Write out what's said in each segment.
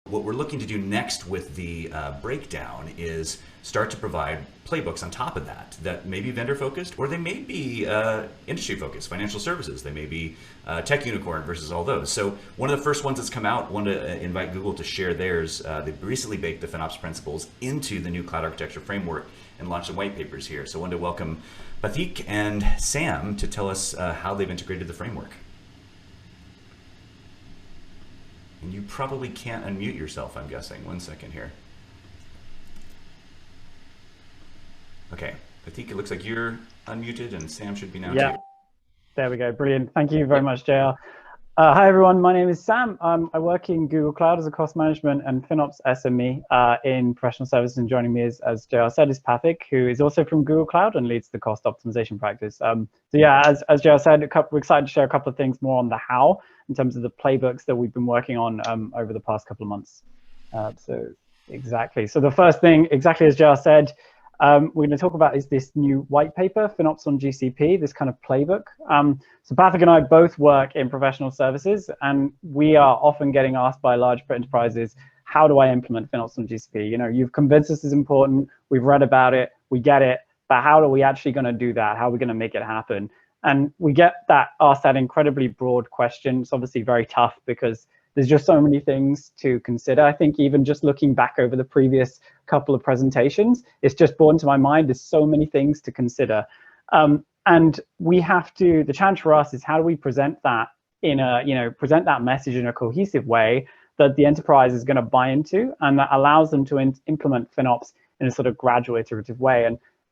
what we're looking to do next with the breakdown is start to provide playbooks on top of that may be vendor focused, or they may be industry focused, financial services. They may be tech unicorn versus all those. So one of the first ones that's come out, wanted to invite Google to share theirs. They've recently baked the FinOps principles into the new cloud architecture framework and launched some white papers here. So I wanted to welcome Pathik and Sam to tell us how they've integrated the framework. And you probably can't unmute yourself, I'm guessing. 1 second here. Okay, Pathik, it looks like you're unmuted, and Sam should be now too. There we go. Brilliant. Thank you very much, JR. Hi, everyone. My name is Sam. I work in Google Cloud as a cost management and FinOps SME in professional services. And joining me, as JR said, is Pathik, who is also from Google Cloud and leads the cost optimization practice. So yeah, as JR said, we're excited to share a couple of things more on the how in terms of the playbooks that we've been working on over the past couple of months. So the first thing, exactly as JR said, we're going to talk about is this new white paper, FinOps on GCP, this kind of playbook. So Pathik and I both work in professional services, and we are often getting asked by large enterprises, how do I implement FinOps on GCP? You know, you've convinced us it's important, we've read about it, we get it, but how are we actually going to do that? How are we going to make it happen? And we get asked that incredibly broad question. It's obviously very tough because there's just so many things to consider. I think even just looking back over the previous couple of presentations, it's just brought into my mind, there's so many things to consider. And we have to, the challenge for us is how do we present that in a, present that message in a cohesive way that the enterprise is going to buy into, and that allows them to implement FinOps in a sort of gradual, iterative way.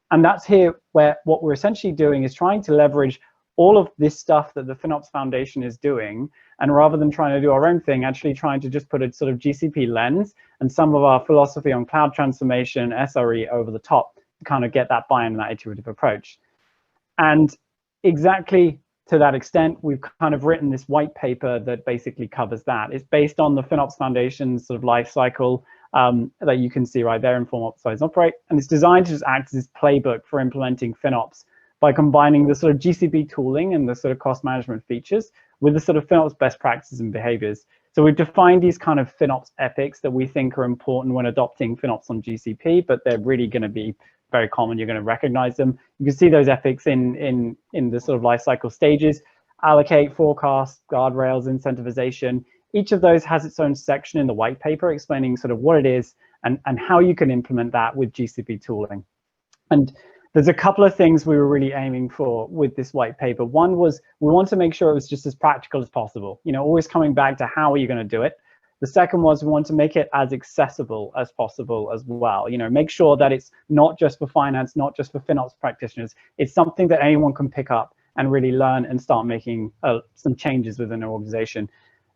And that's here where what we're essentially doing is trying to leverage all of this stuff that the FinOps Foundation is doing, and rather than trying to do our own thing, actually trying to just put a sort of GCP lens and some of our philosophy on cloud transformation, SRE over the top to kind of get that buy-in and that iterative approach. And exactly to that extent, we've kind of written this white paper that basically covers that. It's based on the FinOps Foundation's sort of life cycle that you can see right there in Inform, Optimize, and Operate. And it's designed to just act as this playbook for implementing FinOps by combining the sort of GCP tooling and the sort of cost management features with the sort of FinOps best practices and behaviors. So we've defined these kind of FinOps epics that we think are important when adopting FinOps on GCP, but they're really going to be very common. You're going to recognize them. You can see those epics in the sort of life cycle stages: allocate, forecast, guardrails, incentivization. Each of those has its own section in the white paper explaining sort of what it is and how you can implement that with GCP tooling. And there's a couple of things we were really aiming for with this white paper. One was we want to make sure it was just as practical as possible, always coming back to how are you going to do it. The second was we want to make it as accessible as possible as well. Make sure that it's not just for finance, not just for FinOps practitioners. It's something that anyone can pick up and really learn and start making some changes within an organization.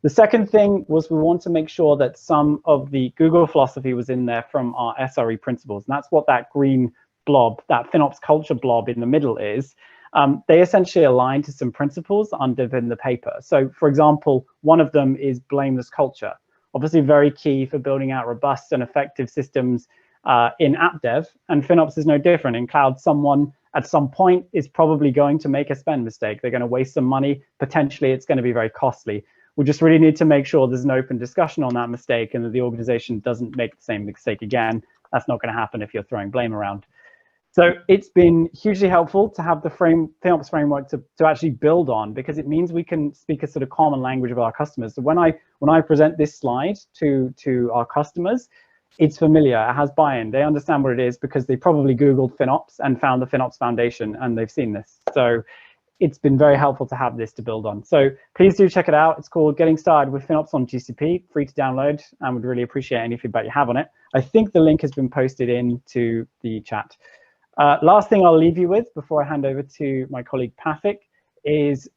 The second thing was we want to make sure that some of the Google philosophy was in there from our SRE principles. And that's what that green blob, that FinOps culture blob in the middle is. They essentially align to some principles underpin the paper. So for example, one of them is blameless culture. Obviously very key for building out robust and effective systems in app dev, and FinOps is no different. In cloud, someone at some point is probably going to make a spend mistake. They're going to waste some money. Potentially, it's going to be very costly. We just really need to make sure there's an open discussion on that mistake and that the organization doesn't make the same mistake again. That's not going to happen if you're throwing blame around. So it's been hugely helpful to have the FinOps framework to actually build on, because it means we can speak a sort of common language of our customers. So when I present this slide to our customers, it's familiar, it has buy-in. They understand what it is because they probably Googled FinOps and found the FinOps Foundation and they've seen this. So it's been very helpful to have this to build on. So please do check it out. It's called Getting Started with FinOps on GCP, free to download, and would really appreciate any feedback you have on it. I think the link has been posted into the chat. Last thing I'll leave you with before I hand over to my colleague Pathik is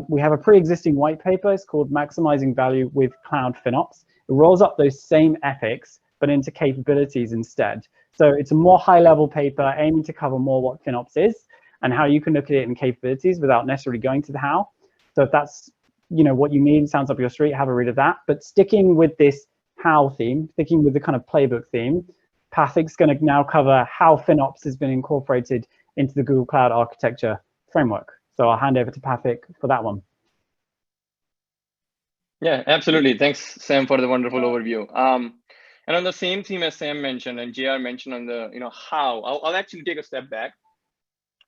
we have a pre-existing white paper. It's called Maximizing Value with Cloud FinOps. It rolls up those same epics, but into capabilities instead. So it's a more high-level paper aiming to cover more what FinOps is and how you can look at it in capabilities without necessarily going to the how. So if that's what you need, sounds up your street, have a read of that. But sticking with this how theme, sticking with the kind of playbook theme, Pathik's going to now cover how FinOps has been incorporated into the Google Cloud Architecture Framework. So I'll hand over to Pathik for that one. Yeah, absolutely. Thanks, Sam, for the wonderful overview. And on the same theme as Sam mentioned and JR mentioned on the, how, I'll actually take a step back.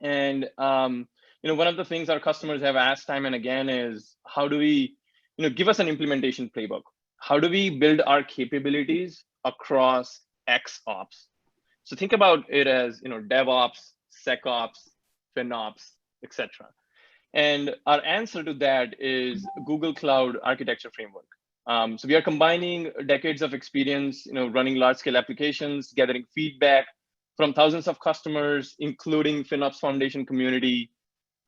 And, one of the things our customers have asked time and again is, how do we, give us an implementation playbook? How do we build our capabilities across XOps? So think about it as, DevOps, SecOps, FinOps, etc. And our answer to that is Google Cloud Architecture Framework. So we are combining decades of experience, running large-scale applications, gathering feedback from thousands of customers, including FinOps Foundation community.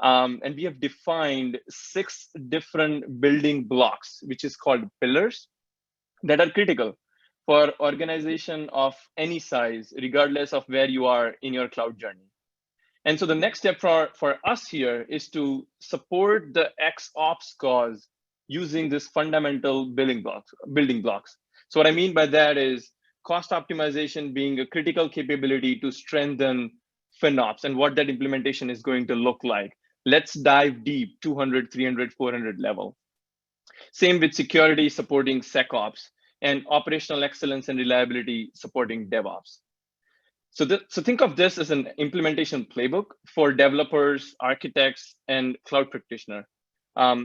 And we have defined 6 different building blocks, which is called pillars, that are critical for organization of any size, regardless of where you are in your cloud journey. And so the next step for us here is to support the XOps cause using this fundamental building blocks. So what I mean by that is cost optimization being a critical capability to strengthen FinOps and what that implementation is going to look like. Let's dive deep, 200, 300, 400 level. Same with security supporting SecOps and operational excellence and reliability supporting DevOps. So think of this as an implementation playbook for developers, architects, and cloud practitioner.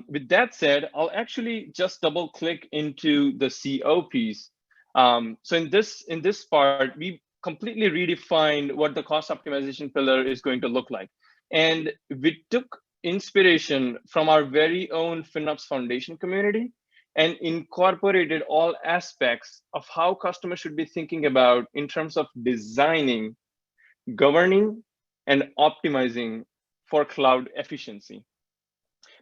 With that said, I'll actually just double click into the CO piece. So in this part, we completely redefined what the cost optimization pillar is going to look like. And we took inspiration from our very own FinOps Foundation community and incorporated all aspects of how customers should be thinking about in terms of designing, governing, and optimizing for cloud efficiency.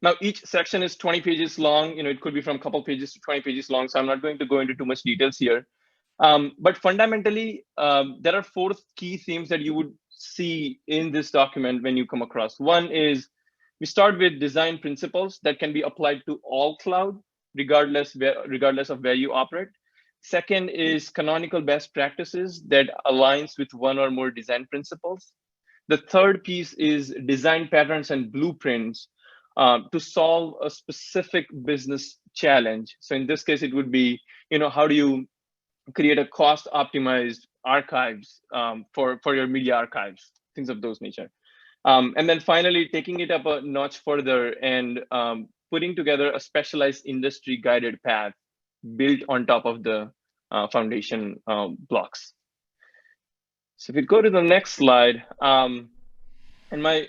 Now, each section is 20 pages long. It could be from a couple pages to 20 pages long, so I'm not going to go into too much details here. But fundamentally, there are 4 key themes that you would see in this document when you come across. One is we start with design principles that can be applied to all cloud, regardless of where you operate. Second is canonical best practices that aligns with one or more design principles. The third piece is design patterns and blueprints to solve a specific business challenge. So in this case, it would be, how do you create a cost optimized archives for your media archives, things of those nature. And then finally, taking it up a notch further and putting together a specialized industry guided path built on top of the foundation blocks. So if we go to the next slide, and my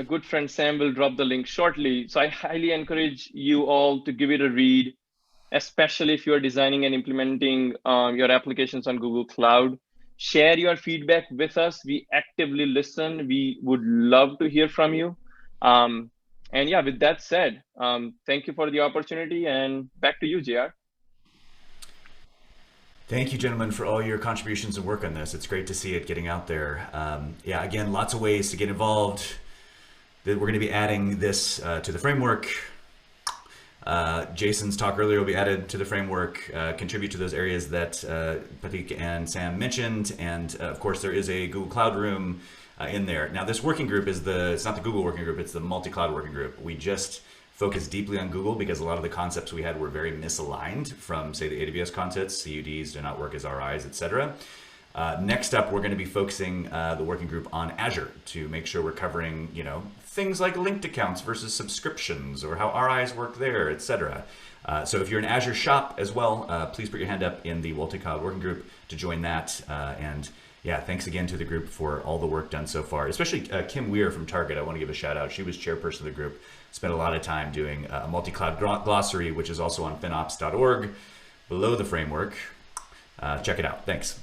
good friend Sam will drop the link shortly. So I highly encourage you all to give it a read, especially if you're designing and implementing your applications on Google Cloud. Share your feedback with us. We actively listen. We would love to hear from you. And yeah, with that said, thank you for the opportunity, and back to you, JR. Thank you, gentlemen, for all your contributions and work on this. It's great to see it getting out there. Yeah, again, lots of ways to get involved. We're going to be adding this to the framework. Jason's talk earlier will be added to the framework, contribute to those areas that Pathik and Sam mentioned. And of course, there is a Google Cloud room in there. Now, this working group is it's not the Google working group, it's the multi-cloud working group. We just focused deeply on Google because a lot of the concepts we had were very misaligned from, say, the AWS concepts. CUDs do not work as RIs, etc. Next up, we're going to be focusing the working group on Azure to make sure we're covering, things like linked accounts versus subscriptions, or how RIs work there, etc. So if you're an Azure shop as well, please put your hand up in the multi-cloud working group to join that. And yeah, thanks again to the group for all the work done so far, especially Kim Weir from Target. I want to give a shout out. She was chairperson of the group, spent a lot of time doing a multi-cloud glossary, which is also on finops.org below the framework. Check it out. Thanks.